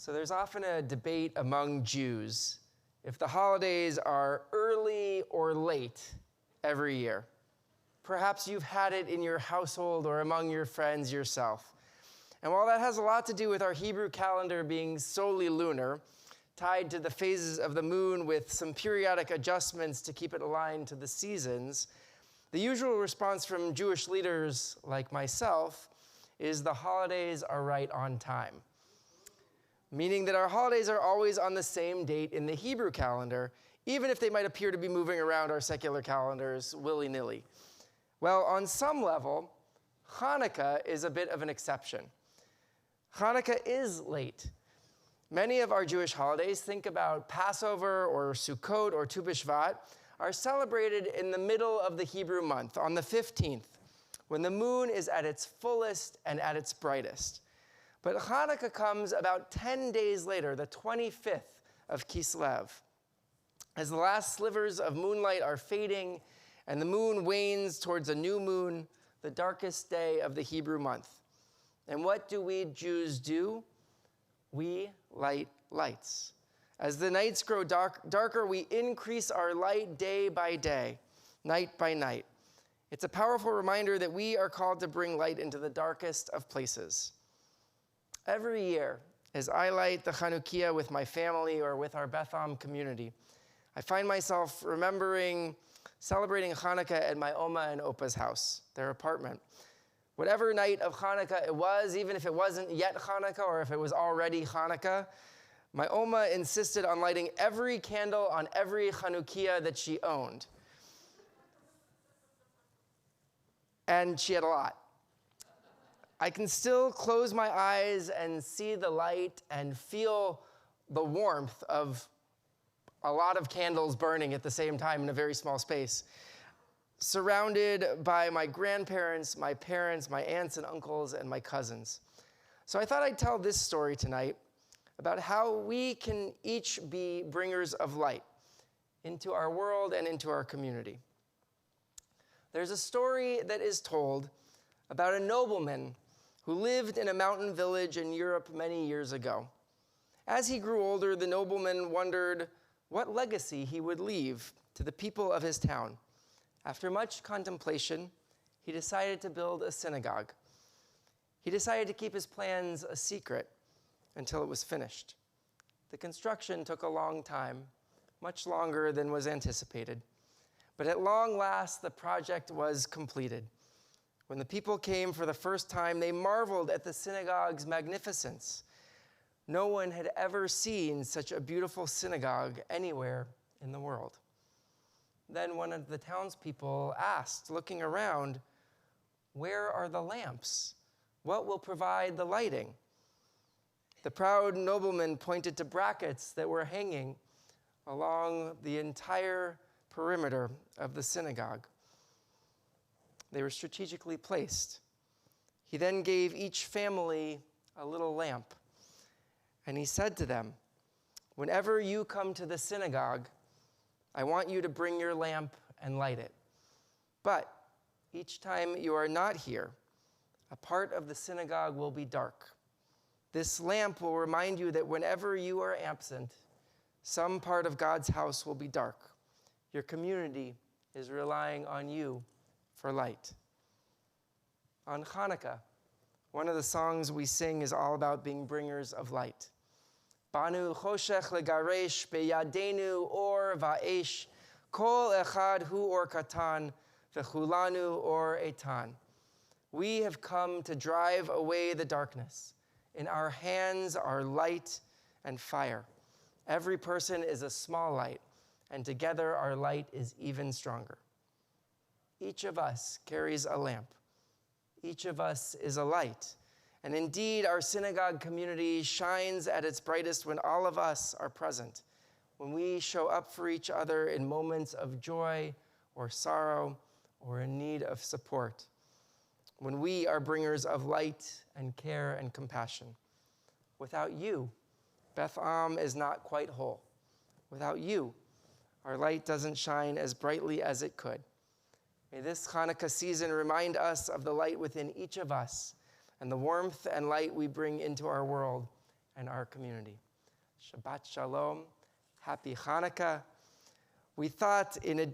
So there's often a debate among Jews if the holidays are early or late every year. Perhaps you've had it in your household or among your friends yourself. And while that has a lot to do with our Hebrew calendar being solely lunar, tied to the phases of the moon with some periodic adjustments to keep it aligned to the seasons, the usual response from Jewish leaders like myself is the holidays are right on time. Meaning that our holidays are always on the same date in the Hebrew calendar, even if they might appear to be moving around our secular calendars willy-nilly. Well, on some level, Hanukkah is a bit of an exception. Hanukkah is late. Many of our Jewish holidays, think about Passover or Sukkot or Tu B'Shvat, are celebrated in the middle of the Hebrew month, on the 15th, when the moon is at its fullest and at its brightest. But Hanukkah comes about 10 days later, the 25th of Kislev. As the last slivers of moonlight are fading and the moon wanes towards a new moon, the darkest day of the Hebrew month. And what do we Jews do? We light lights. As the nights grow darker, we increase our light day by day, night by night. It's a powerful reminder that we are called to bring light into the darkest of places. Every year, as I light the Chanukiah with my family or with our Beth Am community, I find myself celebrating Hanukkah at my Oma and Opa's house, their apartment. Whatever night of Hanukkah it was, even if it wasn't yet Hanukkah or if it was already Hanukkah, my Oma insisted on lighting every candle on every Chanukiah that she owned. And she had a lot. I can still close my eyes and see the light and feel the warmth of a lot of candles burning at the same time in a very small space. Surrounded by my grandparents, my parents, my aunts and uncles, and my cousins. So I thought I'd tell this story tonight about how we can each be bringers of light into our world and into our community. There's a story that is told about a nobleman who lived in a mountain village in Europe many years ago. As he grew older, the nobleman wondered what legacy he would leave to the people of his town. After much contemplation, he decided to build a synagogue. He decided to keep his plans a secret until it was finished. The construction took a long time, much longer than was anticipated. But at long last, the project was completed. When the people came for the first time, they marveled at the synagogue's magnificence. No one had ever seen such a beautiful synagogue anywhere in the world. Then one of the townspeople asked, looking around, "Where are the lamps? What will provide the lighting?" The proud nobleman pointed to brackets that were hanging along the entire perimeter of the synagogue. They were strategically placed. He then gave each family a little lamp, and he said to them, "Whenever you come to the synagogue, I want you to bring your lamp and light it. But each time you are not here, a part of the synagogue will be dark. This lamp will remind you that whenever you are absent, some part of God's house will be dark. Your community is relying on you for light." On Hanukkah, one of the songs we sing is all about being bringers of light. Banu choshech legaresh beyadenu or va'esh kol echad hu or katan v'chulanu or etan. We have come to drive away the darkness. In our hands are light and fire. Every person is a small light, and together our light is even stronger. Each of us carries a lamp. Each of us is a light. And indeed, our synagogue community shines at its brightest when all of us are present, when we show up for each other in moments of joy or sorrow or in need of support, when we are bringers of light and care and compassion. Without you, Beth Am is not quite whole. Without you, our light doesn't shine as brightly as it could. May this Hanukkah season remind us of the light within each of us and the warmth and light we bring into our world and our community. Shabbat Shalom. Happy Hanukkah. We thought in addition